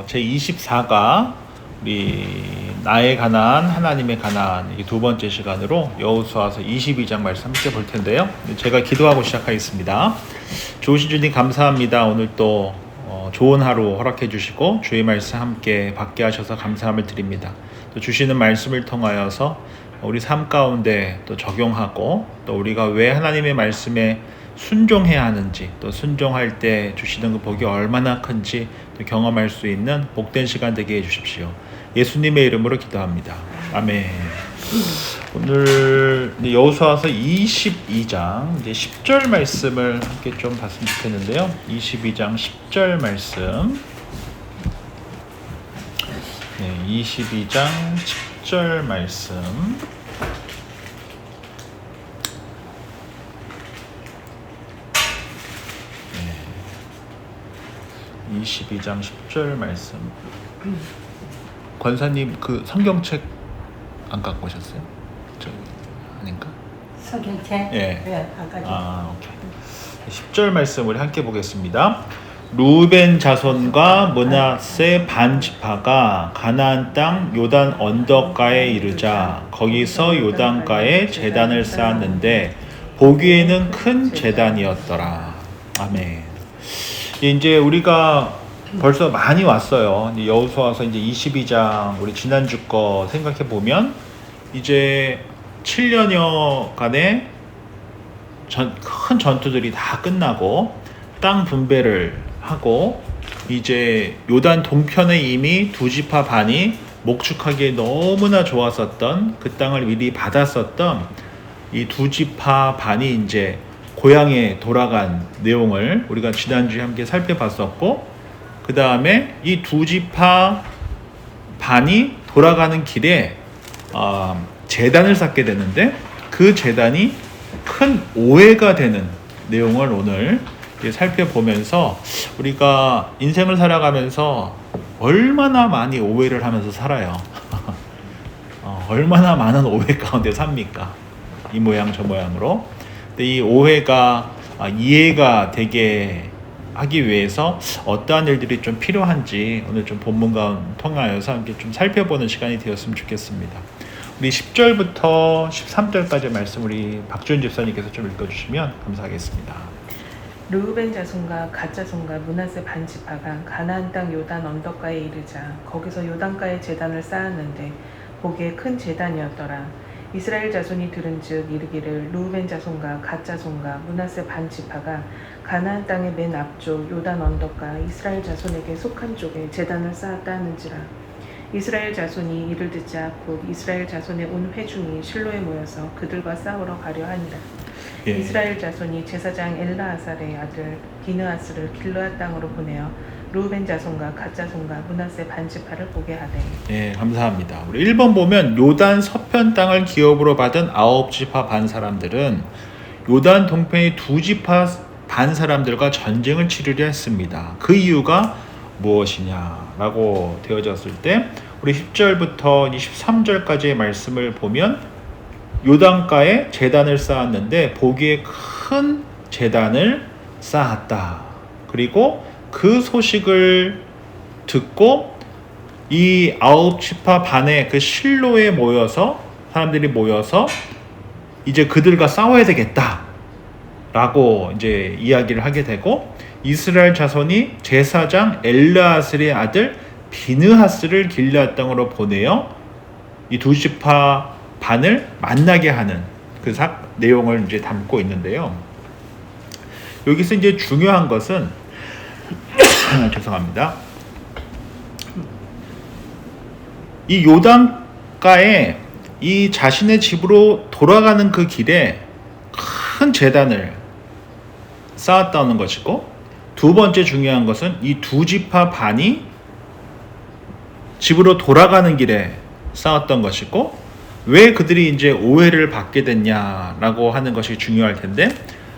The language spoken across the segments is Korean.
제24가 우리 나의 가나안 하나님의 가나안 이게 두 번째 시간으로 여호수아서 22장 말씀 함께 볼 텐데요. 제가 기도하고 시작하겠습니다. 좋으신 주님 감사합니다. 오늘 또 좋은 하루 허락해 주시고 주의 말씀 함께 받게 하셔서 감사함을 드립니다. 또 주시는 말씀을 통하여서 우리 삶 가운데 또 적용하고 또 우리가 왜 하나님의 말씀에 순종해야 하는지 또 순종할 때 주시는 그 복이 얼마나 큰지 또 경험할 수 있는 복된 시간 되게 해주십시오. 예수님의 이름으로 기도합니다. 아멘. 오늘 여호수아서 22장 이제 10절 말씀을 함께 좀 봤으면 좋겠는데요. 22장 10절 말씀. 네, 22장 10절 말씀. 22장 10절 말씀. 권사님 그 성경책 안 갖고 오셨어요? 저기 아닌가? 성경책? 예. 안 가지고. 오케이. 10절 말씀 우리 함께 보겠습니다. 루벤 자손과 므낫세 반 지파가 가나안 땅 요단 언덕가에 이르자 거기서 요단가에 제단을 쌓았는데 보기에는 큰 제단이었더라. 아멘. 이제 우리가 벌써 많이 왔어요. 여호수아서 이제 22장 우리 지난주 거 생각해 보면 이제 7년여간의 큰 전투들이 다 끝나고 땅 분배를 하고 이제 요단 동편에 이미 두 지파 반이 목축하기에 너무나 좋았었던 그 땅을 미리 받았었던 이 두 지파 반이 이제 고향에 돌아간 내용을 우리가 지난주에 함께 살펴봤었고 그 다음에 이 두 지파 반이 돌아가는 길에 제단을 쌓게 되는데 그 제단이 큰 오해가 되는 내용을 오늘 살펴보면서 우리가 인생을 살아가면서 얼마나 많이 오해를 하면서 살아요. 얼마나 많은 오해 가운데 삽니까? 이 모양 저 모양으로. 근데 이 오해가 이해가 되게 하기 위해서 어떠한 일들이 좀 필요한지 오늘 좀 본문과 통하여서 함께 좀 살펴보는 시간이 되었으면 좋겠습니다. 우리 10절부터 13절까지 말씀 우리 박주현 집사님께서 좀 읽어주시면 감사하겠습니다. 르우벤 자손과 갓 자손과 므낫세 반 지파가 가나안 땅 요단 언덕가에 이르자 거기서 요단가에 제단을 쌓았는데 보기에 큰 제단이었더라. 이스라엘 자손이 들은즉 이르기를 르우벤 자손과 갓 자손과 므낫세 반 지파가 가나안 땅의 맨 앞쪽 요단 언덕가 이스라엘 자손에게 속한 쪽에 제단을 쌓았다 하는지라. 이스라엘 자손이 이를 듣자 곧 이스라엘 자손의 온 회중이 실로에 모여서 그들과 싸우러 가려 하니라. 예. 이스라엘 자손이 제사장 엘라아살의 아들 비느하스를 길르앗 땅으로 보내어 르우벤 자손과 갓 자손과 므낫세 반 지파를 보게 하되. 예, 감사합니다. 우리 1번 보면 요단 서편 땅을 기업으로 받은 9지파 반 사람들은 요단 동편의 2지파 반 사람들과 전쟁을 치르려 했습니다. 그 이유가 무엇이냐라고 되어졌을 때 우리 10절부터 23절까지의 말씀을 보면 요단가에 제단을 쌓았는데 보기에 큰 제단을 쌓았다. 그리고 그 소식을 듣고 이 9지파 반의 그 실로에 모여서 사람들이 모여서 이제 그들과 싸워야 되겠다 라고 이제 이야기를 하게 되고 이스라엘 자손이 제사장 엘르아슬의 아들 비느하스를 길르앗 땅으로 보내어 이 두 지파 반을 만나게 하는 그 내용을 이제 담고 있는데요. 여기서 이제 중요한 것은 죄송합니다. 이 요단가에 이 자신의 집으로 돌아가는 그 길에 큰 제단을 쌓았다는 것이고 두 번째 중요한 것은 이 두 지파 반이 집으로 돌아가는 길에 쌓았던 것이고 왜 그들이 이제 오해를 받게 됐냐라고 하는 것이 중요할 텐데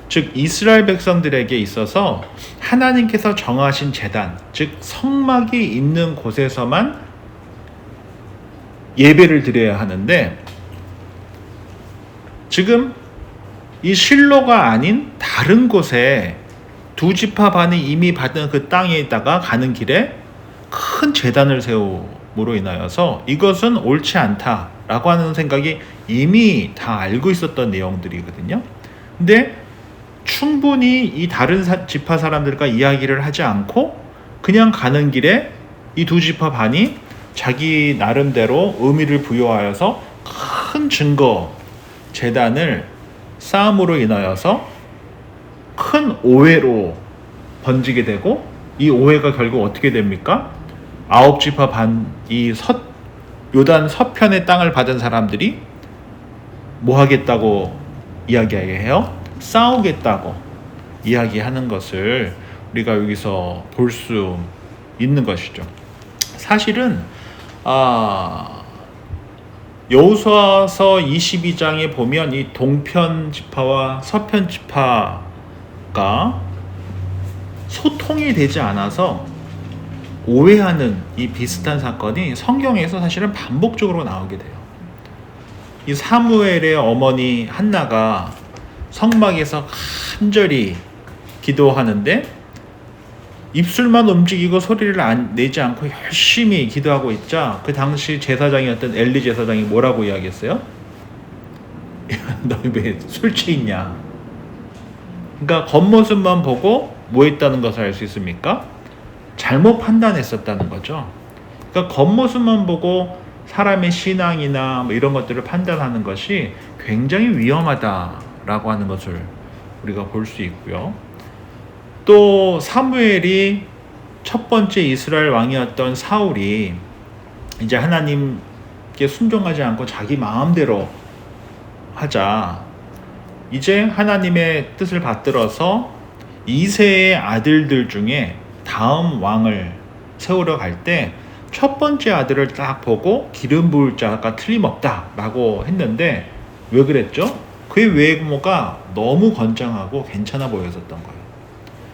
즉 이스라엘 백성들에게 있어서 하나님께서 정하신 제단 즉 성막이 있는 곳에서만 예배를 드려야 하는데 지금 이 실로가 아닌 다른 곳에 두 지파 반이 이미 받은 그 땅에다가 가는 길에 큰 큰 제단을 세움으로 인하여서 이것은 옳지 않다라고 하는 생각이 이미 다 알고 있었던 내용들이거든요. 근데 충분히 이 다른 지파 사람들과 이야기를 하지 않고 그냥 가는 길에 이 두 지파 반이 자기 나름대로 의미를 부여하여서 큰 증거 제단을 쌓음으로 인하여서 큰 오해로 번지게 되고, 이 오해가 결국 어떻게 됩니까? 9지파 반, 요단 서편의 땅을 받은 사람들이 뭐 하겠다고 이야기해요? 싸우겠다고 이야기하는 것을 우리가 여기서 볼 수 있는 것이죠. 사실은 여호수아서 22장에 보면 이 동편 지파와 서편 지파가 소통이 되지 않아서 오해하는 이 비슷한 사건이 성경에서 사실은 반복적으로 나오게 돼요. 이 사무엘의 어머니 한나가 성막에서 간절히 기도하는데 입술만 움직이고 소리를 내지 않고 열심히 기도하고 있자 그 당시 제사장이었던 엘리 제사장이 뭐라고 이야기했어요? 너희 왜 술 취했냐? 그러니까 겉모습만 보고 뭐 했다는 것을 알 수 있습니까? 잘못 판단했었다는 거죠. 그러니까 겉모습만 보고 사람의 신앙이나 뭐 이런 것들을 판단하는 것이 굉장히 위험하다라고 하는 것을 우리가 볼 수 있고요. 또 사무엘이 첫 번째 이스라엘 왕이었던 사울이 이제 하나님께 순종하지 않고 자기 마음대로 하자, 이제 하나님의 뜻을 받들어서 이새의 아들들 중에 다음 왕을 세우러 갈 때 첫 번째 아들을 딱 보고 기름 부을 자가 틀림없다라고 했는데 왜 그랬죠? 그의 외모가 너무 건장하고 괜찮아 보였었던 거예요.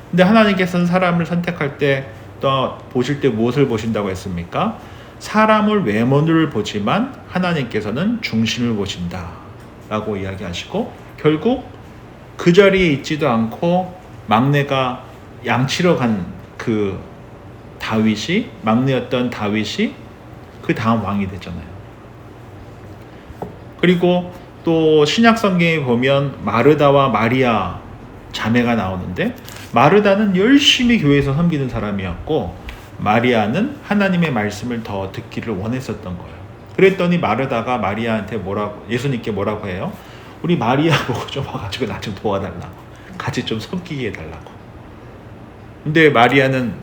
근데 하나님께서는 사람을 선택할 때 또 보실 때 무엇을 보신다고 했습니까? 사람을 외모를 보지만 하나님께서는 중심을 보신다라고 이야기하시고, 결국 그 자리에 있지도 않고 막내가 양치러 간 그 다윗이, 막내였던 다윗이 그 다음 왕이 되잖아요. 그리고 또 신약 성경에 보면 마르다와 마리아 자매가 나오는데, 마르다는 열심히 교회에서 섬기는 사람이었고 마리아는 하나님의 말씀을 더 듣기를 원했었던 거예요. 그랬더니 마르다가 마리아한테 예수님께 뭐라고 해요? 우리 마리아 보고 좀 와가지고 나 좀 도와달라고, 같이 좀 섬기게 해달라고. 근데 마리아는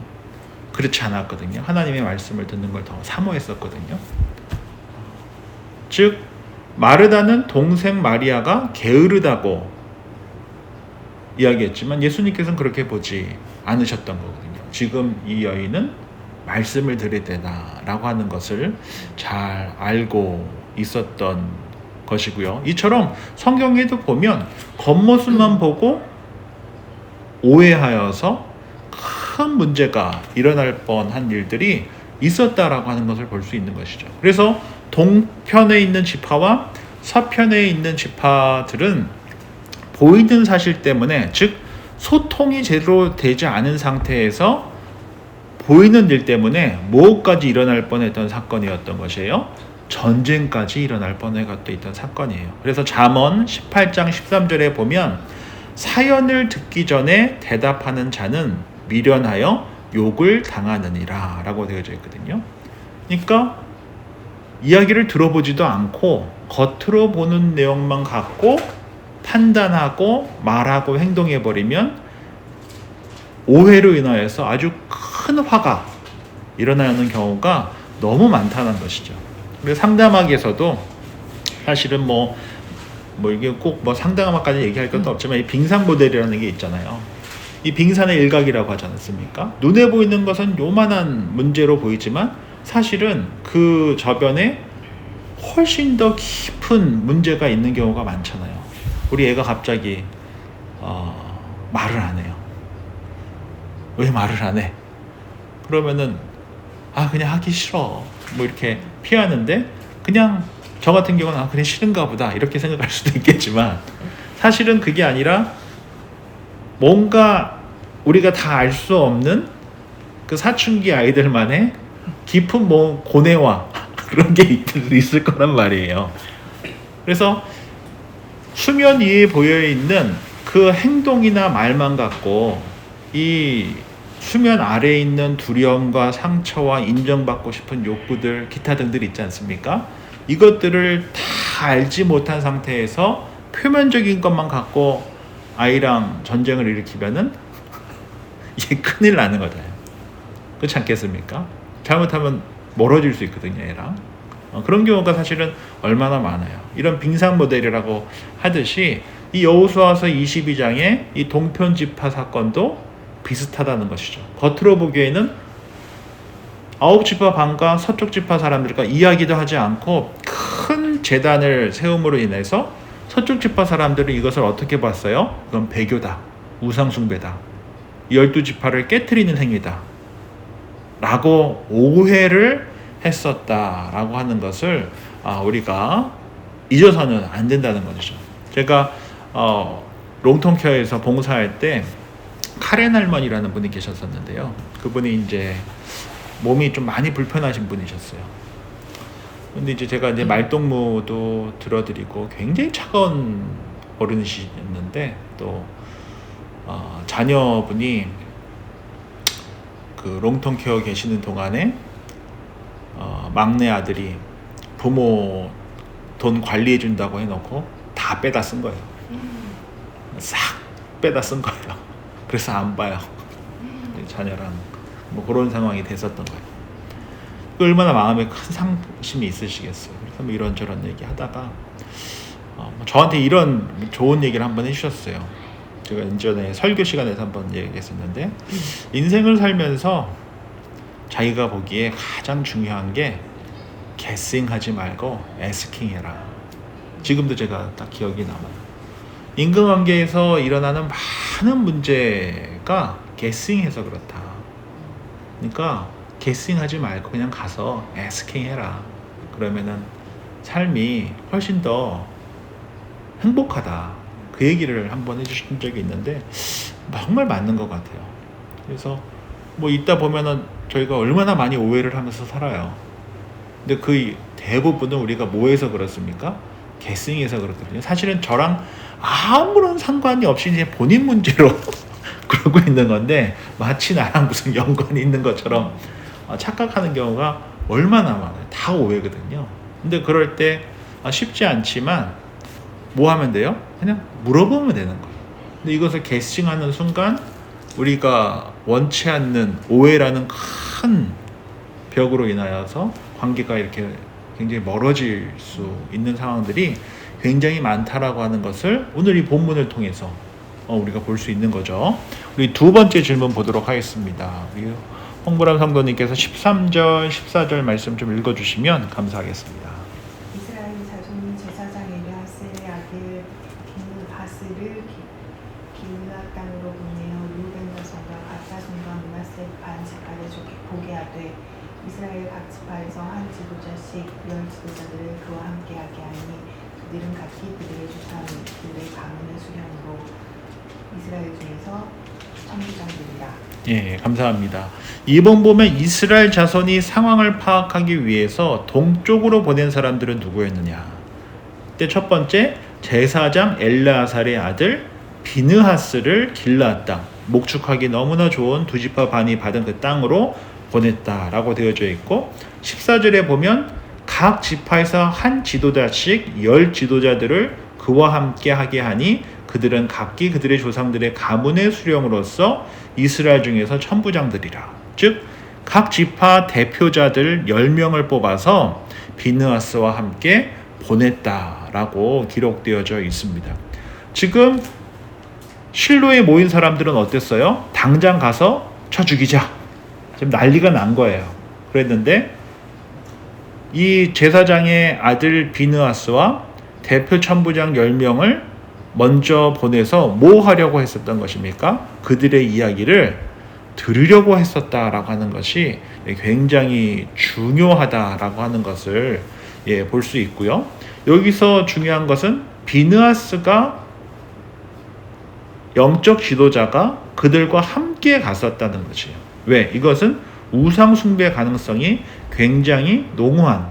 그렇지 않았거든요. 하나님의 말씀을 듣는 걸 더 사모했었거든요. 즉 마르다는 동생 마리아가 게으르다고 이야기했지만 예수님께서는 그렇게 보지 않으셨던 거거든요. 지금 이 여인은 말씀을 들을 때다라고 하는 것을 잘 알고 있었던 것이고요. 이처럼 성경에도 보면 겉모습만 보고 오해하여서 큰 문제가 일어날 뻔한 일들이 있었다라고 하는 것을 볼 수 있는 것이죠. 그래서 동편에 있는 지파와 서편에 있는 지파들은 보이는 사실 때문에, 즉 소통이 제대로 되지 않은 상태에서 보이는 일 때문에 뭐까지 일어날 뻔했던 사건이었던 것이에요? 전쟁까지 일어날 뻔했던 사건이에요. 그래서 잠언 18장 13절에 보면 사연을 듣기 전에 대답하는 자는 미련하여 욕을 당하느니라 라고 되어져 있거든요. 그러니까 이야기를 들어보지도 않고 겉으로 보는 내용만 갖고 판단하고 말하고 행동해버리면 오해로 인하여서 아주 큰 화가 일어나는 경우가 너무 많다는 것이죠. 그래서 상담학에서도 사실은 이게 꼭 상담학까지 얘기할 것도 없지만 이 빙산 모델이라는 게 있잖아요. 이 빙산의 일각이라고 하지 않습니까? 눈에 보이는 것은 요만한 문제로 보이지만 사실은 그 저변에 훨씬 더 깊은 문제가 있는 경우가 많잖아요. 우리 애가 갑자기 말을 안 해요. 왜 말을 안 해? 그러면은 그냥 하기 싫어 이렇게 피하는데, 그냥 저 같은 경우는 그냥 싫은가 보다 이렇게 생각할 수도 있겠지만 사실은 그게 아니라 뭔가 우리가 다 알 수 없는 그 사춘기 아이들만의 깊은 뭐 고뇌와 그런 게 있을 거란 말이에요. 그래서 수면 위에 보여 있는 그 행동이나 말만 갖고 이 수면 아래에 있는 두려움과 상처와 인정받고 싶은 욕구들, 기타 등들 있지 않습니까? 이것들을 다 알지 못한 상태에서 표면적인 것만 갖고 아이랑 전쟁을 일으키면은 이게 큰일 나는 거잖아요. 그렇지 않겠습니까? 잘못하면 멀어질 수 있거든요, 애랑. 그런 경우가 사실은 얼마나 많아요. 이런 빙상 모델이라고 하듯이 이 여호수아서 22장의 이 동편 지파 사건도 비슷하다는 것이죠. 겉으로 보기에는 아홉 지파 반과 서쪽 지파 사람들과 이야기도 하지 않고 큰 제단을 세움으로 인해서 서쪽 지파 사람들은 이것을 어떻게 봤어요? 그건 배교다, 우상 숭배다, 12지파를 깨트리는 행위다 라고 오해를 했었다라고 하는 것을 우리가 잊어서는 안 된다는 것이죠. 제가 롱통케어에서 봉사할 때 카렌 할머니라는 분이 계셨었는데요. 그분이 이제 몸이 좀 많이 불편하신 분이셨어요. 근데 이제 제가 이제 말동무도 들어드리고 굉장히 차가운 어른이셨는데 또 자녀분이 그 롱통케어 계시는 동안에 막내 아들이 부모 돈 관리해 준다고 해놓고 다 빼다 쓴 거예요. 싹 빼다 쓴 거예요. 그래서 안 봐요. 자녀랑 뭐 그런 상황이 됐었던 거예요. 얼마나 마음에 큰 상심이 있으시겠어요. 그래서 뭐 이런저런 얘기 하다가 저한테 이런 좋은 얘기를 한번 해주셨어요. 제가 이전에 설교 시간에서 한번 얘기했었는데 인생을 살면서 자기가 보기에 가장 중요한 게 guessing하지 말고 asking 해라. 지금도 제가 딱 기억이 남아요. 인간관계에서 일어나는 많은 문제가 guessing해서 그렇다. 그러니까 guessing하지 말고 그냥 가서 asking 해라. 그러면은 삶이 훨씬 더 행복하다. 그 얘기를 한번 해주신 적이 있는데 정말 맞는 것 같아요. 그래서 뭐 있다 보면은 저희가 얼마나 많이 오해를 하면서 살아요. 근데 그 대부분은 우리가 뭐해서 그렇습니까? guessing해서 그렇거든요. 사실은 저랑 아무런 상관이 없이 이제 본인 문제로 그러고 있는 건데 마치 나랑 무슨 연관이 있는 것처럼 착각하는 경우가 얼마나 많아요. 다 오해거든요. 근데 그럴 때 쉽지 않지만 뭐 하면 돼요? 그냥 물어보면 되는 거예요. 근데 이것을 게싱하는 순간 우리가 원치 않는 오해라는 큰 벽으로 인하여서 관계가 이렇게 굉장히 멀어질 수 있는 상황들이 굉장히 많다라고 하는 것을 오늘 이 본문을 통해서 우리가 볼 수 있는 거죠. 우리 두 번째 질문 보도록 하겠습니다. 우리 홍보람 성도님께서 13절, 14절 말씀 좀 읽어주시면 감사하겠습니다. 이스라엘 자손이 제사장 엘리아셀의 아들 비느하스를 길앗 땅으로 보내어 루벤 자손과 갓 자손과 므낫세 반 지파를 보게 하되 이스라엘 각 지파에서 한 지도자씩 열 지도자들을 그와 함께하게 하니 그들은 각기 그들의 조상들의 가문의 수령으로 이스라엘 중에서 천부장들이라. 예, 감사합니다. 이번 보면 이스라엘 자손이 상황을 파악하기 위해서 동쪽으로 보낸 사람들은 누구였느냐? 그때 첫 번째 제사장 엘르아살의 아들 비느하스를 길앗 땅, 목축하기 너무나 좋은 두 지파 반이 받은 그 땅으로 보냈다라고 되어져 있고 14절에 보면 각 지파에서 한 지도자씩 열 지도자들을 그와 함께 하게 하니 그들은 각기 그들의 조상들의 가문의 수령으로서 이스라엘 중에서 천부장들이라. 즉 각 지파 대표자들 10명을 뽑아서 비느하스와 함께 보냈다라고 기록되어져 있습니다. 지금 실로에 모인 사람들은 어땠어요? 당장 가서 쳐 죽이자. 지금 난리가 난 거예요. 그랬는데 이 제사장의 아들 비느하스와 대표 천부장 10명을 먼저 보내서 뭐 하려고 했었던 것입니까? 그들의 이야기를 들으려고 했었다라고 하는 것이 굉장히 중요하다라고 하는 것을 볼 수 있고요. 여기서 중요한 것은 비느하스가 영적 지도자가 그들과 함께 갔었다는 것이에요. 왜? 이것은 우상 숭배 가능성이 굉장히 농후한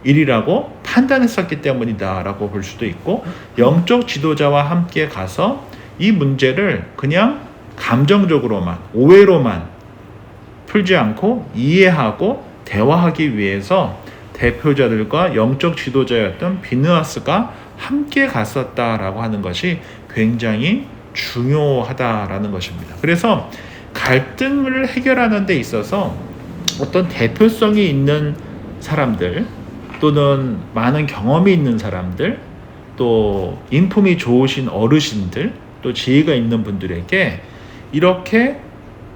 일이라고 판단했었기 때문이다라고 볼 수도 있고, 영적 지도자와 함께 가서 이 문제를 그냥 감정적으로만, 오해로만 풀지 않고 이해하고 대화하기 위해서 대표자들과 영적 지도자였던 비느하스가 함께 갔었다라고 하는 것이 굉장히 중요하다라는 것입니다. 그래서 갈등을 해결하는 데 있어서 어떤 대표성이 있는 사람들, 또는 많은 경험이 있는 사람들, 또 인품이 좋으신 어르신들, 또 지혜가 있는 분들에게 이렇게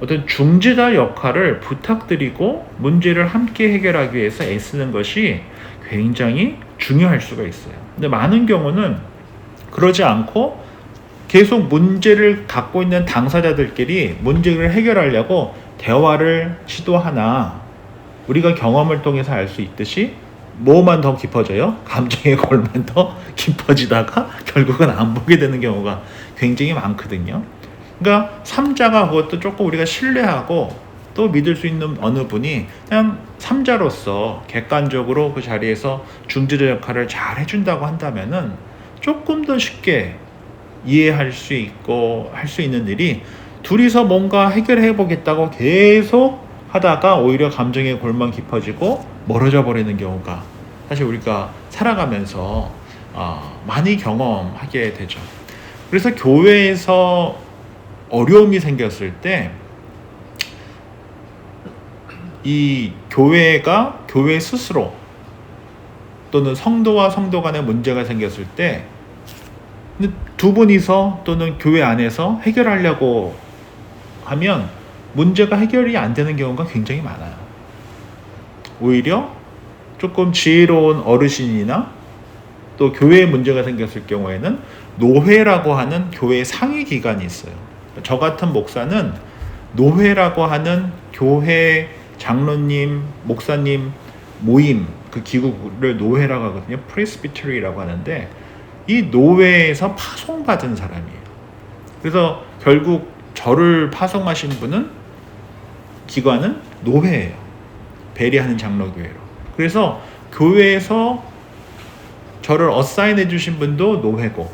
어떤 중재자 역할을 부탁드리고 문제를 함께 해결하기 위해서 애쓰는 것이 굉장히 중요할 수가 있어요. 근데 많은 경우는 그러지 않고 계속 문제를 갖고 있는 당사자들끼리 문제를 해결하려고 대화를 시도하나, 우리가 경험을 통해서 알 수 있듯이 뭐만 더 깊어져요? 감정의 골만 더 깊어지다가 결국은 안 보게 되는 경우가 굉장히 많거든요. 그러니까 삼자가 그것도 조금 우리가 신뢰하고 또 믿을 수 있는 어느 분이 그냥 삼자로서 객관적으로 그 자리에서 중재자 역할을 잘 해준다고 한다면은 조금 더 쉽게 이해할 수 있고 할 수 있는 일이, 둘이서 뭔가 해결해 보겠다고 계속 하다가 오히려 감정의 골만 깊어지고 멀어져 버리는 경우가 사실 우리가 살아가면서 많이 경험하게 되죠. 그래서 교회에서 어려움이 생겼을 때 이 교회 스스로 또는 성도와 성도 간의 문제가 생겼을 때 두 분이서 또는 교회 안에서 해결하려고 하면 문제가 해결이 안 되는 경우가 굉장히 많아요. 오히려 조금 지혜로운 어르신이나 또 교회에 문제가 생겼을 경우에는 노회라고 하는 교회 상위 기관이 있어요. 저 같은 목사는 노회라고 하는 교회 장로님, 목사님 모임, 그 기구를 노회라고 하거든요. 프레스비터리라고 하는데 이 노회에서 파송받은 사람이에요. 그래서 결국 저를 파송하신 분은 기관은 노회예요. 배리하는 장로교회로. 그래서 교회에서 저를 어사인해 주신 분도 노회고,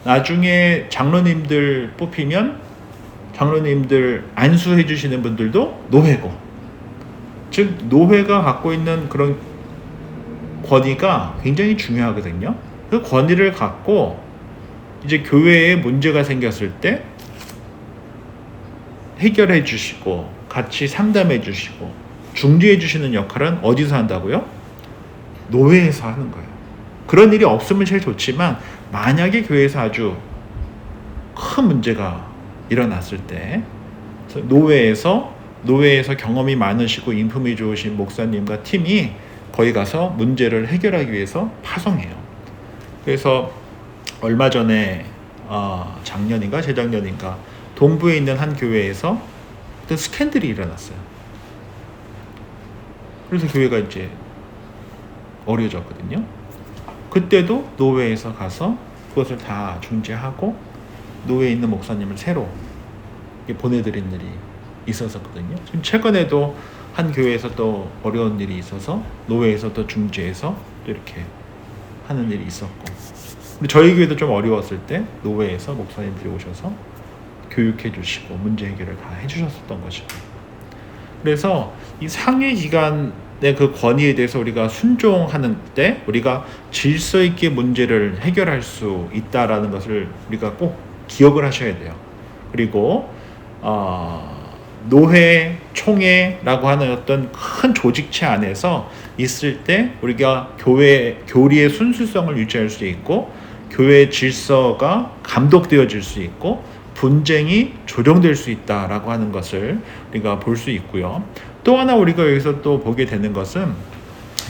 나중에 장로님들 뽑히면 장로님들 안수해 주시는 분들도 노회고, 즉 노회가 갖고 있는 그런 권위가 굉장히 중요하거든요. 그 권위를 갖고 이제 교회에 문제가 생겼을 때 해결해 주시고 같이 상담해 주시고 중재해 주시는 역할은 어디서 한다고요? 노회에서 하는 거예요. 그런 일이 없으면 제일 좋지만 만약에 교회에서 아주 큰 문제가 일어났을 때 노회에서 경험이 많으시고 인품이 좋으신 목사님과 팀이 거기 가서 문제를 해결하기 위해서 파송해요. 그래서 얼마 전에 작년인가 재작년인가 동부에 있는 한 교회에서 어떤 스캔들이 일어났어요. 그래서 교회가 이제 어려워졌거든요. 그때도 노회에서 가서 그것을 다 중재하고 노회에 있는 목사님을 새로 보내드린 일이 있었거든요. 지금 최근에도 한 교회에서 또 어려운 일이 있어서 노회에서 또 중재해서 또 이렇게 하는 일이 있었고, 근데 저희 교회도 좀 어려웠을 때 노회에서 목사님들이 오셔서 교육해 주시고 문제 해결을 다 해주셨었던 것이고, 그래서 이 상위 기관의 그 권위에 대해서 우리가 순종하는 때 우리가 질서 있게 문제를 해결할 수 있다라는 것을 우리가 꼭 기억을 하셔야 돼요. 그리고 노회, 총회라고 하는 어떤 큰 조직체 안에서 있을 때 우리가 교리의 순수성을 유지할 수 있고 교회의 질서가 감독되어질 수 있고 분쟁이 조정될 수 있다라고 하는 것을 우리가 볼 수 있고요. 또 하나 우리가 여기서 또 보게 되는 것은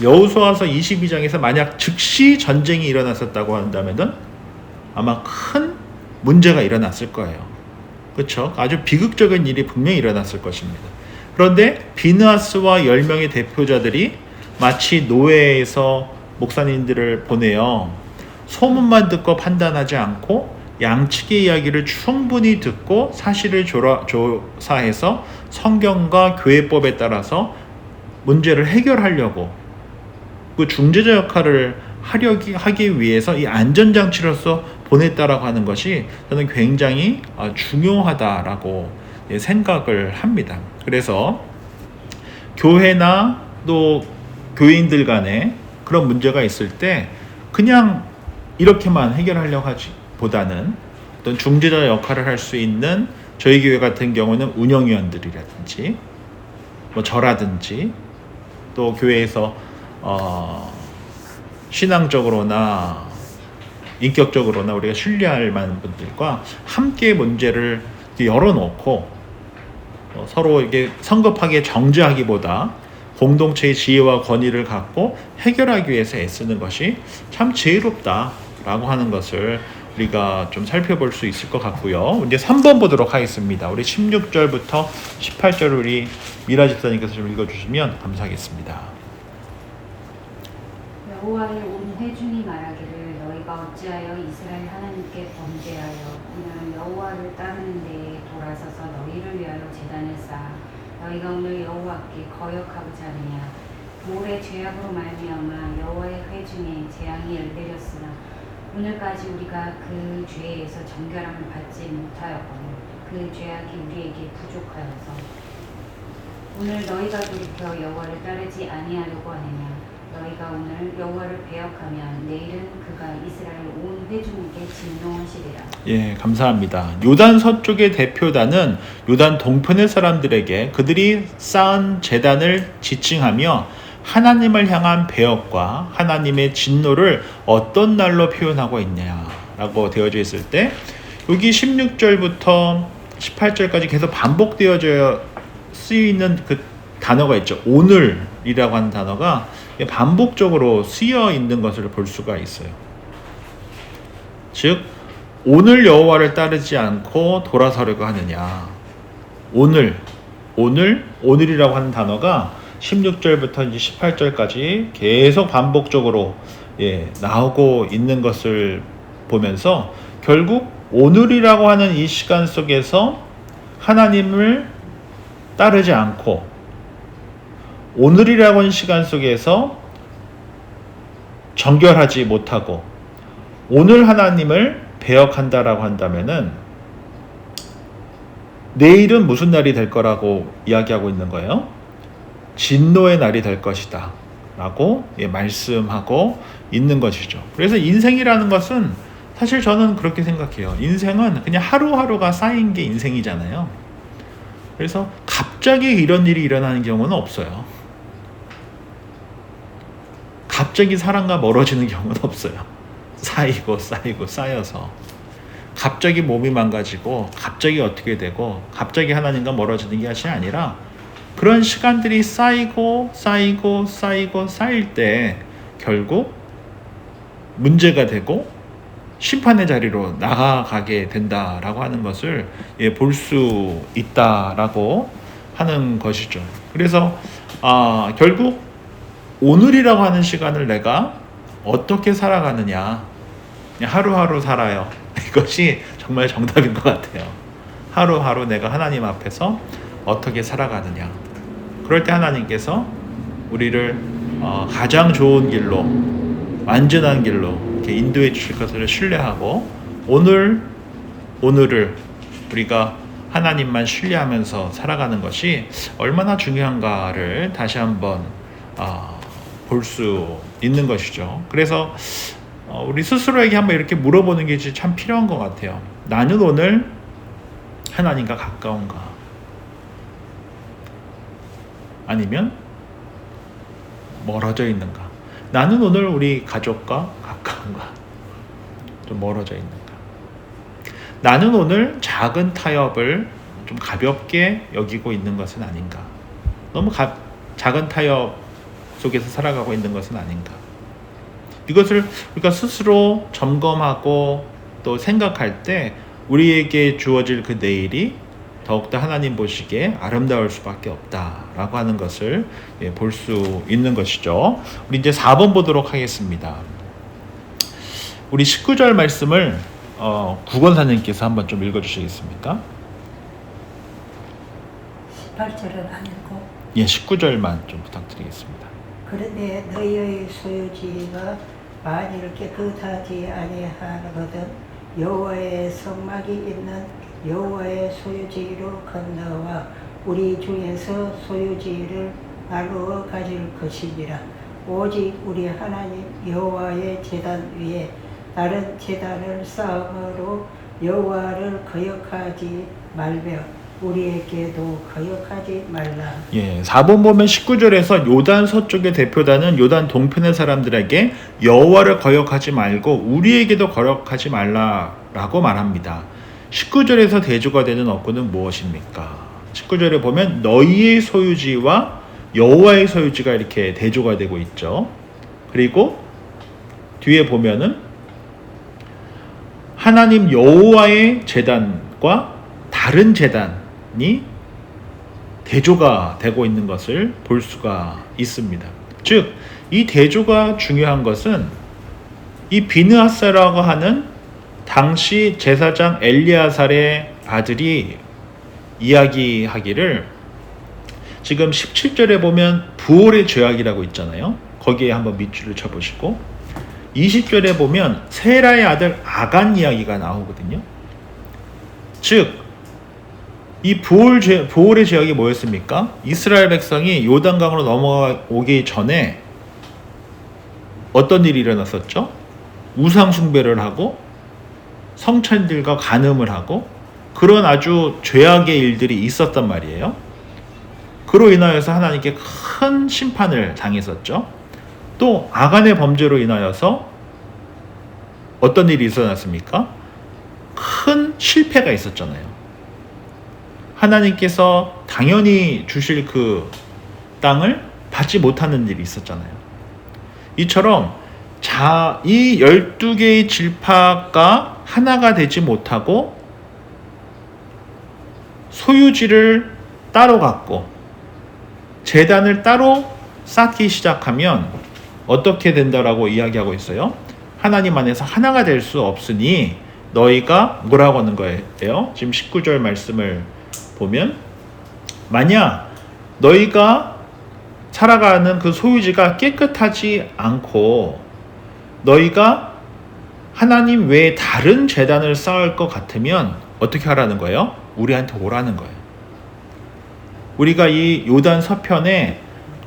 여호수아서 22장에서 만약 즉시 전쟁이 일어났었다고 한다면은 아마 큰 문제가 일어났을 거예요. 그렇죠? 아주 비극적인 일이 분명히 일어났을 것입니다. 그런데 비느하스와 10명의 대표자들이 마치 노회에서 목사님들을 보내어 소문만 듣고 판단하지 않고 양측의 이야기를 충분히 듣고 사실을 조사해서 성경과 교회법에 따라서 문제를 해결하려고 그 중재자 역할을 하기 위해서 이 안전장치로서 보냈다라고 하는 것이 저는 굉장히 중요하다라고 생각을 합니다. 그래서 교회나 또 교인들 간에 그런 문제가 있을 때 그냥 이렇게만 해결하려고 하지 보다는 어떤 중재자 역할을 할 수 있는 저희 교회 같은 경우는 운영위원들이라든지 뭐 저라든지 또 교회에서 신앙적으로나 인격적으로나 우리가 신뢰할 만한 분들과 함께 문제를 열어놓고 서로 이게 성급하게 정죄하기보다 공동체의 지혜와 권위를 갖고 해결하기 위해서 애쓰는 것이 참 지혜롭다라고 하는 것을 우리가 좀 살펴볼 수 있을 것 같고요. 이제 3번 보도록 하겠습니다. 우리 16절부터 18절 우리 미라 집사님께서 좀 읽어주시면 감사하겠습니다. 여호와의 온 회중이 말하기를 너희가 어찌하여 이스라엘 하나님께 범죄하여 오늘 여호와를 따르는 데에 돌아서서 너희를 위하여 제단을 쌓아 너희가 오늘 여호와께 거역하고자 하느냐. 모래 죄악으로 말미암아 여호와의 회중에 재앙이 열대렸으나 오늘까지 우리가 그 죄에서 정결함을 받지 못하였거늘 그 죄악이 우리에게 부족하여서 오늘 너희가 돌이켜 여호와를 따르지 아니하려고 하느냐. 너희가 오늘 여호와를 배역하면 내일은 그가 이스라엘 온 회중에게 진노하시리라. 예, 감사합니다. 요단 서쪽의 대표단은 요단 동편의 사람들에게 그들이 쌓은 제단을 지칭하며 하나님을 향한 배역과 하나님의 진노를 어떤 날로 표현하고 있냐라고 되어져 있을 때 여기 16절부터 18절까지 계속 반복되어져 쓰이는 그 단어가 있죠. 오늘이라고 하는 단어가 반복적으로 쓰여 있는 것을 볼 수가 있어요. 즉 오늘 여호와를 따르지 않고 돌아서려고 하느냐. 오늘이라고 하는 단어가 16절부터 이제 18절까지 계속 반복적으로 나오고 있는 것을 보면서 결국 오늘이라고 하는 이 시간 속에서 하나님을 따르지 않고 오늘이라고 하는 시간 속에서 정결하지 못하고 오늘 하나님을 배역한다라고 한다면은 내일은 무슨 날이 될 거라고 이야기하고 있는 거예요? 진노의 날이 될 것이다 라고 말씀하고 있는 것이죠. 그래서 인생이라는 것은 사실 저는 그렇게 생각해요. 인생은 그냥 하루하루가 쌓인 게 인생이잖아요. 그래서 갑자기 이런 일이 일어나는 경우는 없어요. 갑자기 사람과 멀어지는 경우는 없어요. 쌓여서 갑자기 몸이 망가지고 갑자기 어떻게 되고 갑자기 하나님과 멀어지는 것이 아니라 그런 시간들이 쌓이고 쌓일 때 결국 문제가 되고 심판의 자리로 나아가게 된다라고 하는 것을 볼 수 있다라고 하는 것이죠. 그래서 결국 오늘이라고 하는 시간을 내가 어떻게 살아가느냐, 하루하루 살아요. 이것이 정말 정답인 것 같아요. 하루하루 내가 하나님 앞에서 어떻게 살아가느냐. 그럴 때 하나님께서 우리를 가장 좋은 길로, 완전한 길로 이렇게 인도해 주실 것을 신뢰하고 오늘을 우리가 하나님만 신뢰하면서 살아가는 것이 얼마나 중요한가를 다시 한번 볼 수 있는 것이죠. 그래서 우리 스스로에게 한번 이렇게 물어보는 게 참 필요한 것 같아요. 나는 오늘 하나님과 가까운가? 아니면 멀어져 있는가? 나는 오늘 우리 가족과 가까운가? 좀 멀어져 있는가? 나는 오늘 작은 타협을 좀 가볍게 여기고 있는 것은 아닌가? 너무 작은 타협 속에서 살아가고 있는 것은 아닌가? 이것을 우리가 스스로 점검하고 또 생각할 때 우리에게 주어질 그 내일이 더욱더 하나님 보시기에 아름다울 수밖에 없다라고 하는 것을 볼 수 있는 것이죠. 우리 이제 4번 보도록 하겠습니다. 우리 19절 말씀을 구건사님께서 한번 좀 읽어주시겠습니까? 18절은 아니고. 예, 19절만 좀 부탁드리겠습니다. 그런데 너희의 소유지가 만일 깨끗하지 아니하거든 여호와의 성막이 있는 여호와의 소유지로 건너와 우리 중에서 소유지를 나누어 가질 것이니라. 오직 우리 하나님 여호와의 제단 위에 다른 제단을 쌓음으로 여호와를 거역하지 말며 우리에게도 거역하지 말라. 예, 4번 보면 19절에서 요단 서쪽의 대표단은 요단 동편의 사람들에게 여호와를 거역하지 말고 우리에게도 거역하지 말라라고 말합니다. 19절에서 대조가 되는 어구는 무엇입니까? 19절에 보면 너희의 소유지와 여호와의 소유지가 이렇게 대조가 되고 있죠. 그리고 뒤에 보면은 하나님 여호와의 제단과 다른 제단이 대조가 되고 있는 것을 볼 수가 있습니다. 즉, 이 대조가 중요한 것은 이 비느하스라고 하는 당시 제사장 엘리아살의 아들이 이야기하기를 지금 17절에 보면 부올의 죄악이라고 있잖아요. 거기에 한번 밑줄을 쳐보시고 20절에 보면 세라의 아들 아간 이야기가 나오거든요. 즉, 이 부올의 죄악이 뭐였습니까? 이스라엘 백성이 요단강으로 넘어오기 전에 어떤 일이 일어났었죠? 우상 숭배를 하고 성찬들과 간음을 하고 그런 아주 죄악의 일들이 있었단 말이에요. 그로 인하여서 하나님께 큰 심판을 당했었죠. 또 아간의 범죄로 인하여서 어떤 일이 일어났습니까? 큰 실패가 있었잖아요. 하나님께서 당연히 주실 그 땅을 받지 못하는 일이 있었잖아요. 이처럼 이 12개의 질파가 하나가 되지 못하고 소유지를 따로 갖고 제단을 따로 쌓기 시작하면 어떻게 된다라고 이야기하고 있어요? 하나님 안에서 하나가 될 수 없으니 너희가 뭐라고 하는 거예요? 지금 19절 말씀을 보면 만약 너희가 살아가는 그 소유지가 깨끗하지 않고 너희가 하나님 외에 다른 제단을 쌓을 것 같으면 어떻게 하라는 거예요? 우리한테 오라는 거예요. 우리가 이 요단 서편에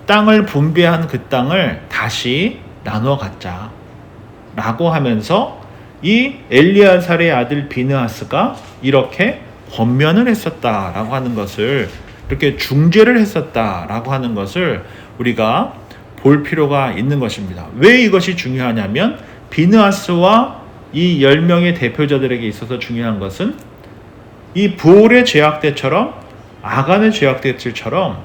땅을 분배한 그 땅을 다시 나누어 갖자 라고 하면서 이 엘리아살의 아들 비느하스가 이렇게 권면을 했었다라고 하는 것을, 이렇게 중재를 했었다라고 하는 것을 우리가 볼 필요가 있는 것입니다. 왜 이것이 중요하냐면 비느하스와 이 10명의 대표자들에게 있어서 중요한 것은 이 부올의 죄악 때처럼 아간의 죄악 때처럼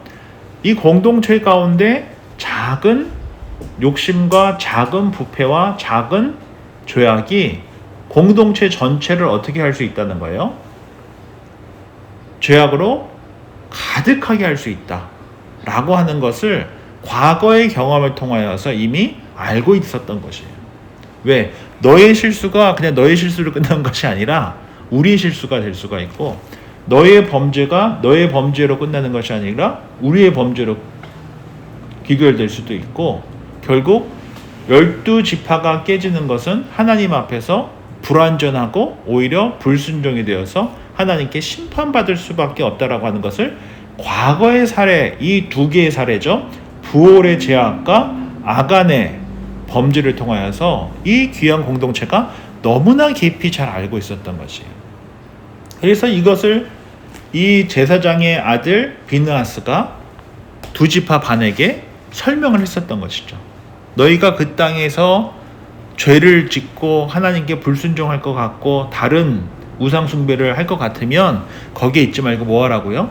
이 공동체 가운데 작은 욕심과 작은 부패와 작은 죄악이 공동체 전체를 어떻게 할 수 있다는 거예요? 죄악으로 가득하게 할 수 있다 라고 하는 것을 과거의 경험을 통하여서 이미 알고 있었던 것이에요. 왜? 너의 실수가 그냥 너의 실수로 끝나는 것이 아니라 우리의 실수가 될 수가 있고, 너의 범죄가 너의 범죄로 끝나는 것이 아니라 우리의 범죄로 귀결될 수도 있고, 결국 12지파가 깨지는 것은 하나님 앞에서 불완전하고 오히려 불순종이 되어서 하나님께 심판받을 수밖에 없다라고 하는 것을 과거의 사례, 이 두 개의 사례죠. 부올의 죄악과 아간의 범죄를 통하여서 이 귀한 공동체가 너무나 깊이 잘 알고 있었던 것이에요. 그래서 이것을 이 제사장의 아들 비느하스가 두 지파 반에게 설명을 했었던 것이죠. 너희가 그 땅에서 죄를 짓고 하나님께 불순종할 것 같고 다른 우상 숭배를 할 것 같으면 거기에 있지 말고 뭐 하라고요?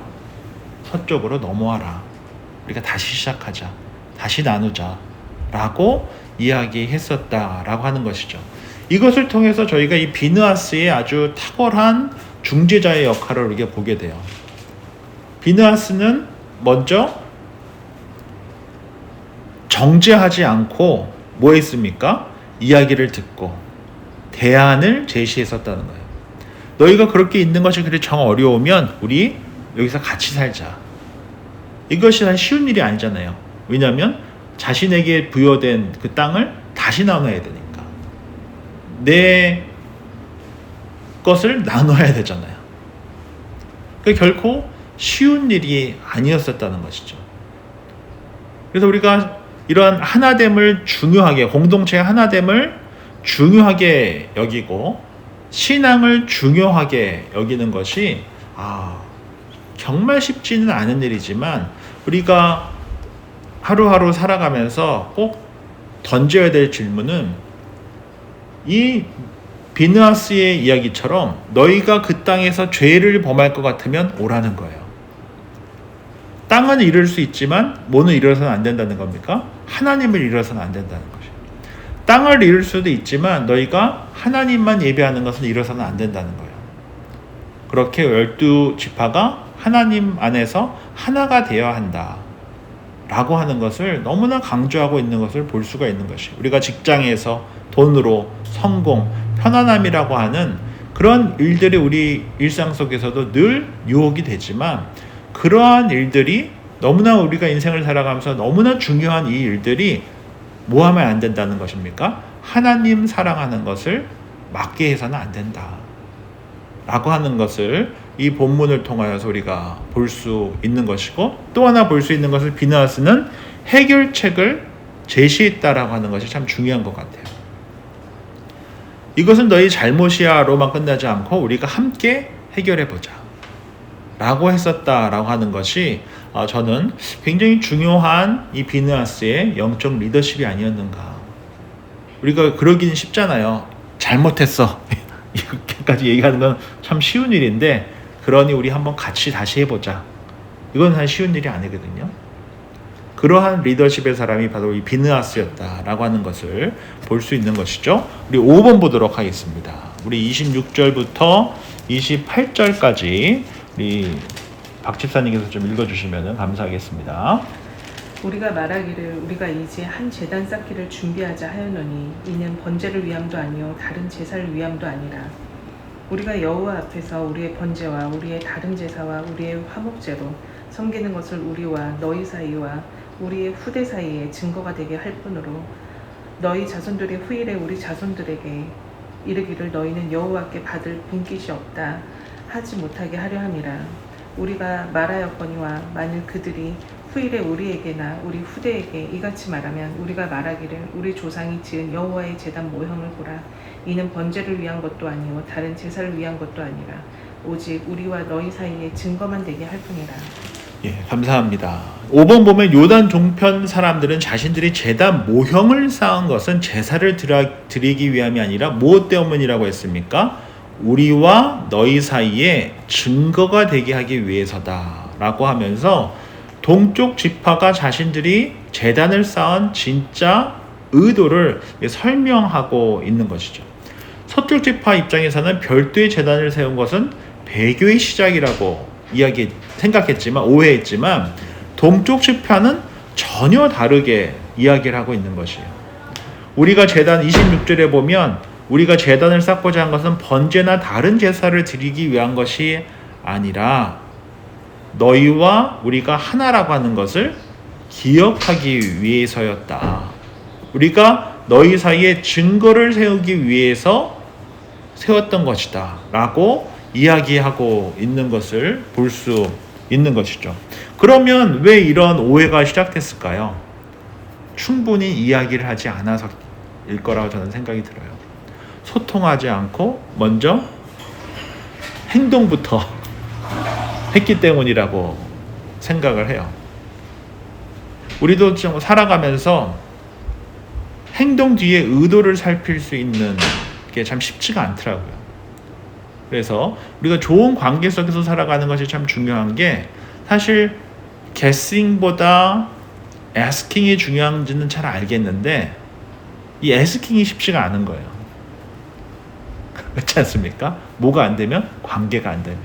서쪽으로 넘어와라. 우리가 다시 시작하자. 다시 나누자. 라고 이야기했었다라고 하는 것이죠. 이것을 통해서 저희가 이 비느하스의 아주 탁월한 중재자의 역할을 우리가 보게 돼요. 비느하스는 먼저 정죄하지 않고 뭐 했습니까? 이야기를 듣고 대안을 제시했었다는 거예요. 너희가 그렇게 있는 것이 그리 정 어려우면 우리 여기서 같이 살자 이것이 사실 쉬운 일이 아니잖아요. 왜냐하면 자신에게 부여된 그 땅을 다시 나눠야 되니까. 내 것을 나눠야 되잖아요. 결코 쉬운 일이 아니었었다는 것이죠. 그래서 우리가 이러한 하나됨을 중요하게, 공동체의 하나됨을 중요하게 여기고 신앙을 중요하게 여기는 것이 정말 쉽지는 않은 일이지만 우리가 하루하루 살아가면서 꼭 던져야 될 질문은 이 비느하스의 이야기처럼 너희가 그 땅에서 죄를 범할 것 같으면 오라는 거예요. 땅은 잃을 수 있지만 뭐는 잃어서는 안 된다는 겁니까? 하나님을 잃어서는 안 된다는 것이에요. 땅을 잃을 수도 있지만 너희가 하나님만 예배하는 것은 잃어서는 안 된다는 거예요. 그렇게 12지파가 하나님 안에서 하나가 되어야 한다 라고 하는 것을 너무나 강조하고 있는 것을 볼 수가 있는 것이에요. 우리가 직장에서 돈으로 성공, 편안함이라고 하는 그런 일들이 우리 일상 속에서도 늘 유혹이 되지만 그러한 일들이 너무나 우리가 인생을 살아가면서 너무나 중요한 이 일들이 뭐 하면 안 된다는 것입니까? 하나님 사랑하는 것을 막게 해서는 안 된다 라고 하는 것을 이 본문을 통하여서 우리가 볼 수 있는 것이고, 또 하나 볼 수 있는 것을 비느하스는 해결책을 제시했다라고 하는 것이 참 중요한 것 같아요. 이것은 너희 잘못이야로만 끝나지 않고 우리가 함께 해결해보자 라고 했었다라고 하는 것이 저는 굉장히 중요한 이 비느하스의 영적 리더십이 아니었는가. 우리가 그러기는 쉽잖아요. 잘못했어 이렇게까지 얘기하는 건 참 쉬운 일인데, 그러니 우리 한번 같이 다시 해보자, 이건 사실 쉬운 일이 아니거든요. 그러한 리더십의 사람이 바로 이 비느하스였다라고 하는 것을 볼 수 있는 것이죠. 우리 5번 보도록 하겠습니다. 우리 26절부터 28절까지 우리 박 집사님께서 좀 읽어주시면 감사하겠습니다. 우리가 말하기를 우리가 이제 한 제단 쌓기를 준비하자 하였노니 이는 번제를 위함도 아니요 다른 제사를 위함도 아니라 우리가 여호와 앞에서 우리의 번제와 우리의 다른 제사와 우리의 화목제로 섬기는 것을 우리와 너희 사이와 우리의 후대 사이에 증거가 되게 할 뿐으로 너희 자손들의 후일에 우리 자손들에게 이르기를 너희는 여호와께 받을 분깃이 없다 하지 못하게 하려 함이라. 우리가 말하였거니와 만일 그들이 후일에 우리에게나 우리 후대에게 이같이 말하면 우리가 말하기를 우리 조상이 지은 여호와의 제단 모형을 보라. 이는 번제를 위한 것도 아니요 다른 제사를 위한 것도 아니라 오직 우리와 너희 사이에 증거만 되게 할 뿐이라. 예, 감사합니다. 5번 보면 요단 동편 사람들은 자신들이 제단 모형을 쌓은 것은 제사를 드리기 위함이 아니라 무엇 때문이라고 했습니까? 우리와 너희 사이에 증거가 되게 하기 위해서다 라고 하면서 동쪽 지파가 자신들이 제단을 쌓은 진짜 의도를 설명하고 있는 것이죠. 서쪽 지파 입장에서는 별도의 제단을 세운 것은 배교의 시작이라고 생각했지만 오해했지만 동쪽 지파는 전혀 다르게 이야기를 하고 있는 것이에요. 우리가 제단 26절에 보면 우리가 제단을 쌓고자 한 것은 번제나 다른 제사를 드리기 위한 것이 아니라 너희와 우리가 하나라고 하는 것을 기억하기 위해서였다. 우리가 너희 사이에 증거를 세우기 위해서 세웠던 것이다 라고 이야기하고 있는 것을 볼 수 있는 것이죠. 그러면 왜 이런 오해가 시작됐을까요? 충분히 이야기를 하지 않아서일 거라고 저는 생각이 들어요. 소통하지 않고 먼저 행동부터 했기 때문이라고 생각을 해요. 우리도 좀 살아가면서 행동 뒤에 의도를 살필 수 있는 게 참 쉽지가 않더라고요. 그래서 우리가 좋은 관계 속에서 살아가는 것이 참 중요한 게, 사실 guessing보다 asking이 중요한지는 잘 알겠는데 이 asking이 쉽지가 않은 거예요. 그렇지 않습니까? 뭐가 안 되면? 관계가 안 되면.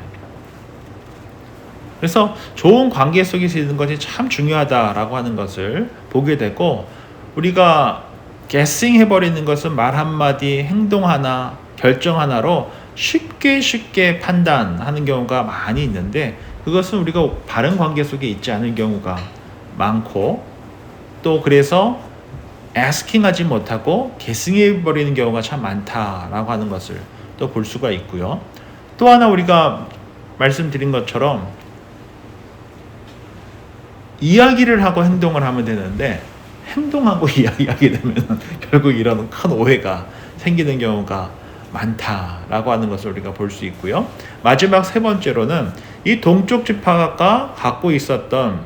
그래서 좋은 관계 속에서 있는 것이 참 중요하다라고 하는 것을 보게 되고, 우리가 guessing 해버리는 것은 말 한마디, 행동 하나, 결정 하나로 쉽게 판단하는 경우가 많이 있는데, 그것은 우리가 바른 관계 속에 있지 않은 경우가 많고, 또 그래서 asking 하지 못하고 guessing 해버리는 경우가 참 많다라고 하는 것을 또 볼 수가 있고요. 또 하나 우리가 말씀드린 것처럼 이야기를 하고 행동을 하면 되는데, 행동하고 이야기하게 되면 결국 이런 큰 오해가 생기는 경우가 많다라고 하는 것을 우리가 볼 수 있고요. 마지막 세 번째로는 이 동쪽 지파가 갖고 있었던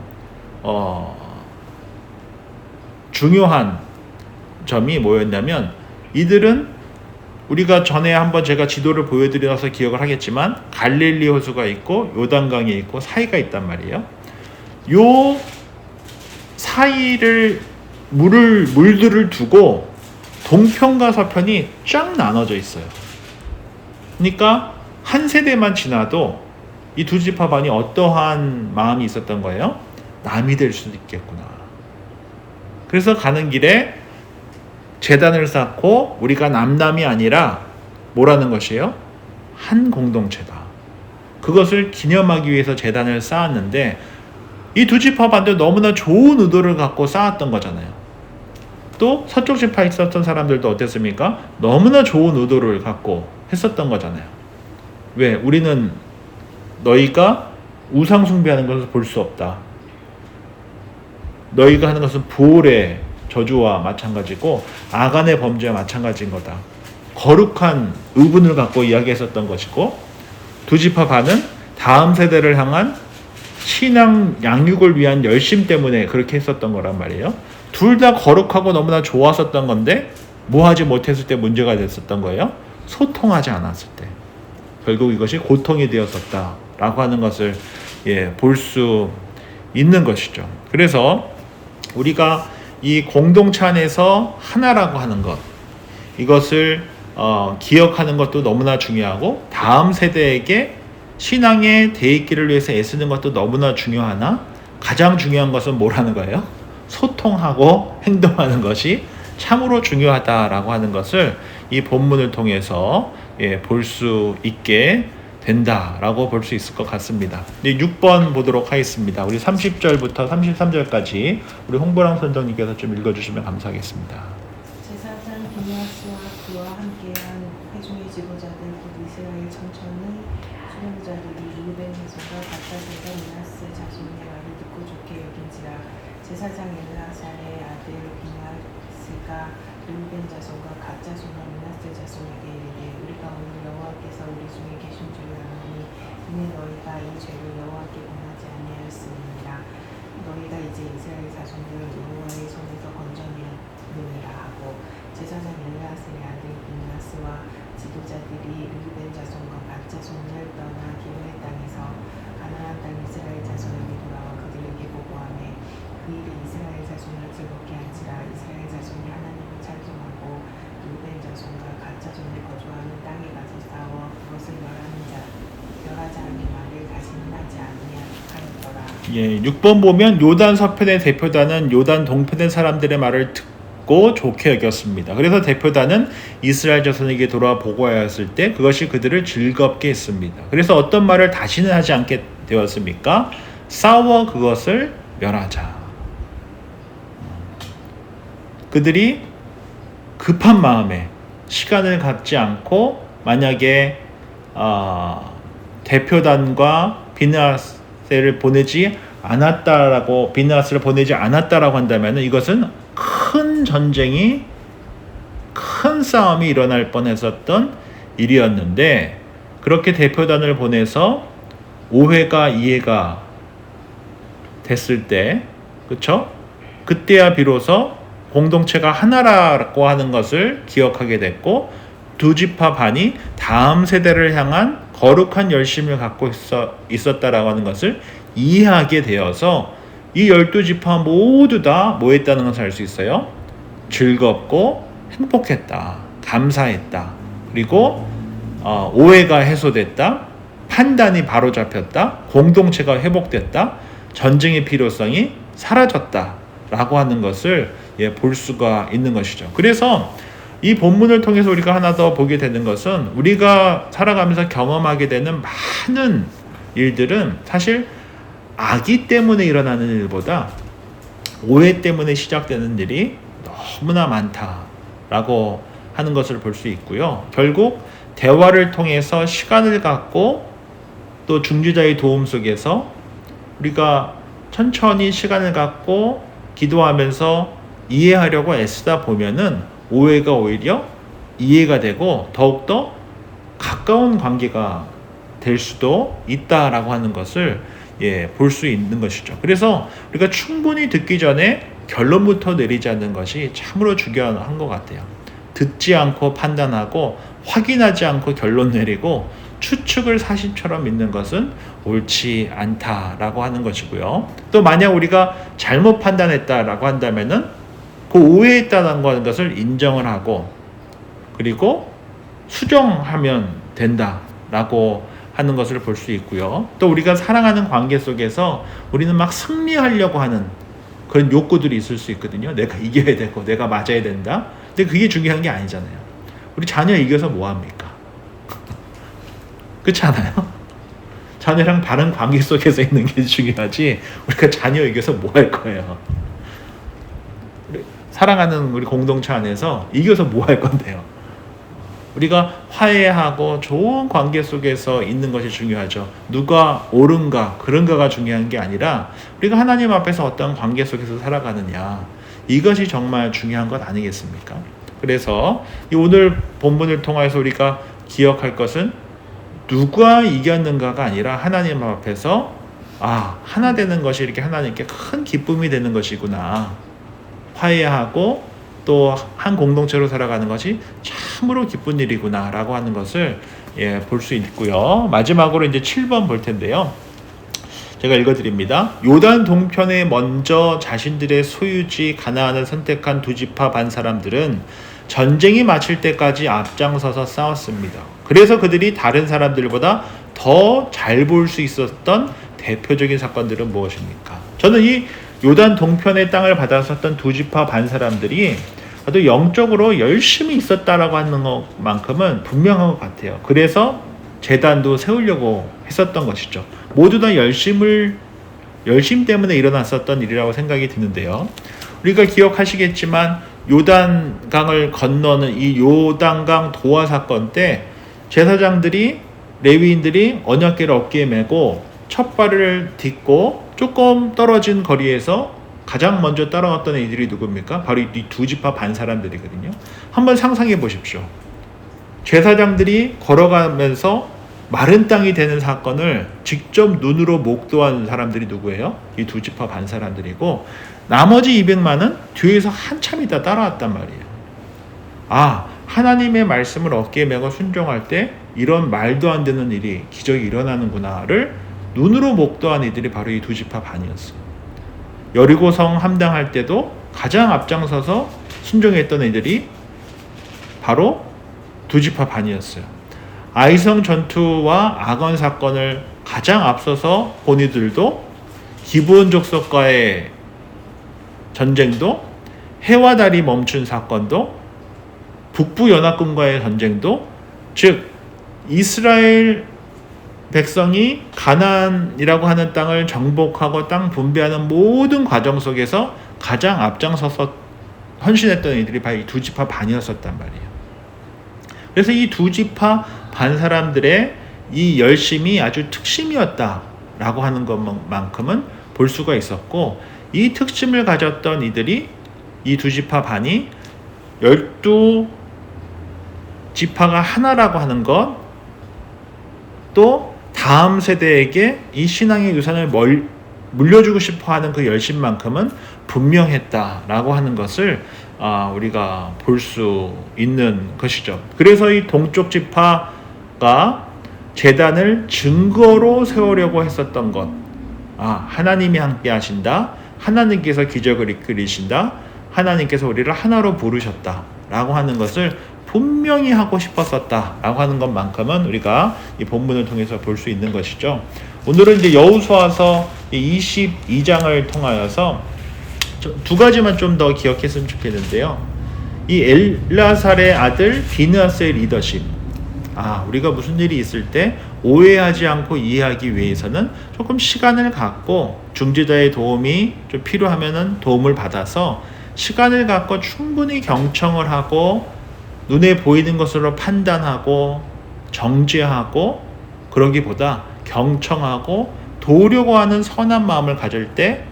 중요한 점이 뭐였냐면, 이들은 우리가 전에 한번 제가 지도를 보여드려서 기억을 하겠지만 갈릴리 호수가 있고 요단강이 있고 사이가 있단 말이에요. 요 사이를 물들을 두고 동편과 서편이 쫙 나눠져 있어요. 그러니까 한 세대만 지나도 이 두 지파반이 어떠한 마음이 있었던 거예요? 남이 될 수도 있겠구나. 그래서 가는 길에 제단을 쌓고 우리가 남남이 아니라 뭐라는 것이에요? 한 공동체다. 그것을 기념하기 위해서 제단을 쌓았는데, 이 두 지파반도 너무나 좋은 의도를 갖고 쌓았던 거잖아요. 또 서쪽 지파에 있었던 사람들도 어땠습니까? 너무나 좋은 의도를 갖고 했었던 거잖아요. 왜? 우리는 너희가 우상 숭배하는 것을 볼 수 없다. 너희가 하는 것은 부올의 저주와 마찬가지고 아간의 범죄와 마찬가지인 거다. 거룩한 의분을 갖고 이야기했었던 것이고, 두 지파 반은 다음 세대를 향한 신앙 양육을 위한 열심 때문에 그렇게 했었던 거란 말이에요. 둘 다 거룩하고 너무나 좋았었던 건데 뭐 하지 못했을 때 문제가 됐었던 거예요? 소통하지 않았을 때. 결국 이것이 고통이 되었었다라고 하는 것을 볼 수 있는 것이죠. 그래서 우리가 이 공동체 안에서 하나라고 하는 것, 이것을 기억하는 것도 너무나 중요하고, 다음 세대에게 신앙의 대입기를 위해서 애쓰는 것도 너무나 중요하나, 가장 중요한 것은 뭐라는 거예요? 소통하고 행동하는 것이 참으로 중요하다라고 하는 것을 이 본문을 통해서 볼 수 있게 된다라고 볼 수 있을 것 같습니다. 6번 보도록 하겠습니다. 우리 30절부터 33절까지 우리 홍보랑 선정님께서 좀 읽어주시면 감사하겠습니다. 제사장 비니아스와 그와 함께한 회중의 지도자들 곧 이스라엘 천천히 수령자들이 루벤 자손과 갓 자손과 므낫세 자손의 말을 듣고 좋게 여긴지라. 제사장 엘르아살의 아들 비니아스가 루벤 자손과 갓 자손과 므낫세 자손에게 이르되, 우리가 오늘 여호와께서 우리 중에 계신 줄 아노니 이는 너희가 이 죄를 여호와께 범하지 아니하였음이니라. 너희가 이제 이스라엘 자손을 여호와의 손에서 건져내느니라 하고, 제사장 엘르아살의 아들 비니아스와 지도자들이 루벤 자손과 갓 자손을 떠나 기브의 땅에서 가나안 땅 이스라엘 자손에게 돌아와 그들에게 보고하매, 그 일이 이스라엘 자손을 즐겁게 한지라. 이스라엘 자손이 하나님을 찬송하고 루벤 자손과 갓 자손이 거주하는 땅에 가서 싸워 그것을 멸하자 하는 말을 다시는 하지 아니하였더라. 6번 보면 요단 서편의 대표단은 요단 동편의 사람들의 말을 듣고 좋게 여겼습니다. 그래서 대표단은 이스라엘 자손에게 돌아와 보고하였을 때 그것이 그들을 즐겁게 했습니다. 그래서 어떤 말을 다시는 하지 않게 되었습니까? 싸워 그것을 멸하자. 그들이 급한 마음에 시간을 갖지 않고, 만약에 대표단과 비느하스를 보내지 않았다라고 한다면 이것은 큰 전쟁이, 큰 싸움이 일어날 뻔했었던 일이었는데, 그렇게 대표단을 보내서 오해가 이해가 됐을 때, 그렇죠? 그때야 비로소 공동체가 하나라고 하는 것을 기억하게 됐고, 두 지파 반이 다음 세대를 향한 거룩한 열심을 갖고 있었다라고 하는 것을 이해하게 되어서 이 12지파 모두 다 뭐 했다는 것을 알 수 있어요? 즐겁고 행복했다, 감사했다, 그리고 오해가 해소됐다, 판단이 바로잡혔다, 공동체가 회복됐다, 전쟁의 필요성이 사라졌다 라고 하는 것을 볼 수가 있는 것이죠. 그래서 이 본문을 통해서 우리가 하나 더 보게 되는 것은, 우리가 살아가면서 경험하게 되는 많은 일들은 사실 악의 때문에 일어나는 일보다 오해 때문에 시작되는 일이 너무나 많다라고 하는 것을 볼 수 있고요. 결국 대화를 통해서 시간을 갖고 또 중지자의 도움 속에서 우리가 천천히 시간을 갖고 기도하면서 이해하려고 애쓰다 보면은 오해가 오히려 이해가 되고 더욱더 가까운 관계가 될 수도 있다라고 하는 것을 볼 수 있는 것이죠. 그래서 우리가 충분히 듣기 전에 결론부터 내리지 않는 것이 참으로 중요한 것 같아요. 듣지 않고 판단하고 확인하지 않고 결론 내리고 추측을 사실처럼 믿는 것은 옳지 않다라고 하는 것이고요. 또 만약 우리가 잘못 판단했다라고 한다면은 그 오해했다는 것을 인정을 하고 그리고 수정하면 된다라고 하는 것을 볼 수 있고요. 또 우리가 사랑하는 관계 속에서 우리는 막 승리하려고 하는 그런 욕구들이 있을 수 있거든요. 내가 이겨야 되고 내가 맞아야 된다. 근데 그게 중요한 게 아니잖아요. 우리 자녀 이겨서 뭐합니까? 그렇지 않아요? 자녀랑 바른 관계 속에서 있는 게 중요하지 우리가 자녀 이겨서 뭐 할 거예요? 사랑하는 우리 공동체 안에서 이겨서 뭐 할 건데요? 우리가 화해하고 좋은 관계 속에서 있는 것이 중요하죠. 누가 옳은가 그런가가 중요한 게 아니라 우리가 하나님 앞에서 어떤 관계 속에서 살아가느냐 이것이 정말 중요한 것 아니겠습니까? 그래서 이 오늘 본문을 통해서 우리가 기억할 것은 누가 이겼는가가 아니라 하나님 앞에서 하나 되는 것이 이렇게 하나님께 큰 기쁨이 되는 것이구나. 화해하고 또 한 공동체로 살아가는 것이 참으로 기쁜 일이구나 라고 하는 것을 볼 수 있고요. 마지막으로 이제 7번 볼 텐데요. 제가 읽어드립니다. 요단 동편에 먼저 자신들의 소유지 가나안을 선택한 두 지파 반 사람들은 전쟁이 마칠 때까지 앞장서서 싸웠습니다. 그래서 그들이 다른 사람들보다 더 잘 볼 수 있었던 대표적인 사건들은 무엇입니까? 저는 이 요단 동편의 땅을 받았었던 두 지파 반 사람들이 또 영적으로 열심히 있었다라고 하는 것만큼은 분명한 것 같아요. 그래서 제단도 세우려고 했었던 것이죠. 모두 다 열심 때문에 일어났었던 일이라고 생각이 드는데요. 우리가 기억하시겠지만 요단강을 건너는 이 요단강 도화 사건 때 제사장들이 레위인들이 언약궤를 어깨에 메고 첫 발을 딛고 조금 떨어진 거리에서 가장 먼저 따라왔던 이들이 누굽니까? 바로 이 두 지파 반 사람들이거든요. 한번 상상해 보십시오. 제사장들이 걸어가면서 마른 땅이 되는 사건을 직접 눈으로 목도한 사람들이 누구예요? 이 두 지파 반 사람들이고 나머지 200만은 뒤에서 한참 있다 따라왔단 말이에요. 하나님의 말씀을 어깨에 메고 순종할 때 이런 말도 안 되는 일이 기적이 일어나는구나를 눈으로 목도한 이들이 바로 이 두 지파 반이었어요. 여리고성 함당할 때도 가장 앞장서서 순종했던 이들이 바로 두 지파 반이었어요. 아이성 전투와 아건 사건을 가장 앞서서 본 이들도 기브온 족속과의 전쟁도 해와 달이 멈춘 사건도 북부 연합군과의 전쟁도 즉 이스라엘 백성이 가나안이라고 하는 땅을 정복하고 땅 분배하는 모든 과정 속에서 가장 앞장서서 헌신했던 이들이 바로 이 두 지파 반이었었단 말이에요. 그래서 이 두 지파 반 사람들의 이 열심이 아주 특심이었다라고 하는 것만큼은 볼 수가 있었고 이 특심을 가졌던 이들이 이 두 지파 반이 12지파가 하나라고 하는 것 또 다음 세대에게 이 신앙의 유산을 물려주고 싶어하는 그 열심만큼은 분명했다라고 하는 것을 우리가 볼 수 있는 것이죠. 그래서 이 동쪽 지파가 제단을 증거로 세우려고 했었던 것, 하나님이 함께 하신다, 하나님께서 기적을 이끌으신다, 하나님께서 우리를 하나로 부르셨다라고 하는 것을 분명히 하고 싶었었다라고 하는 것만큼은 우리가 이 본문을 통해서 볼 수 있는 것이죠. 오늘은 이제 여호수아서 22장을 통하여서 두 가지만 좀 더 기억했으면 좋겠는데요. 이 엘라살의 아들 비느하스의 리더십. 우리가 무슨 일이 있을 때 오해하지 않고 이해하기 위해서는 조금 시간을 갖고 중재자의 도움이 좀 필요하면은 도움을 받아서 시간을 갖고 충분히 경청을 하고 눈에 보이는 것으로 판단하고 정죄하고 그러기보다 경청하고 도우려고 하는 선한 마음을 가질 때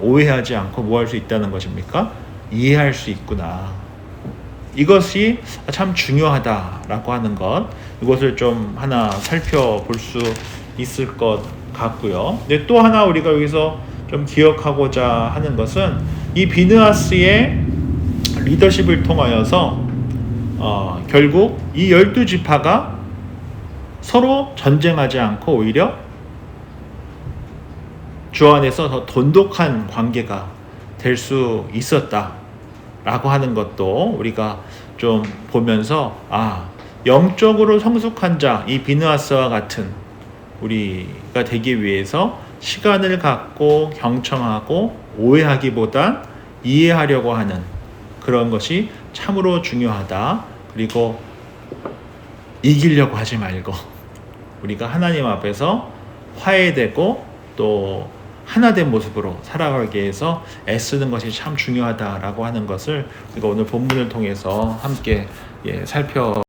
오해하지 않고 뭐 할 수 있다는 것입니까? 이해할 수 있구나. 이것이 참 중요하다라고 하는 것, 이것을 좀 하나 살펴볼 수 있을 것 같고요. 근데 또 하나 우리가 여기서 좀 기억하고자 하는 것은 이 비느하스의 리더십을 통하여서 결국 이 12지파가 서로 전쟁하지 않고 오히려 주 안에서 더 돈독한 관계가 될 수 있었다라고 하는 것도 우리가 좀 보면서 영적으로 성숙한 자, 이 비느하스와 같은 우리가 되기 위해서 시간을 갖고 경청하고 오해하기보단 이해하려고 하는 그런 것이 참으로 중요하다. 그리고 이기려고 하지 말고 우리가 하나님 앞에서 화해되고 또 하나된 모습으로 살아가기 위해서 애쓰는 것이 참 중요하다라고 하는 것을 우리가 오늘 본문을 통해서 함께 살펴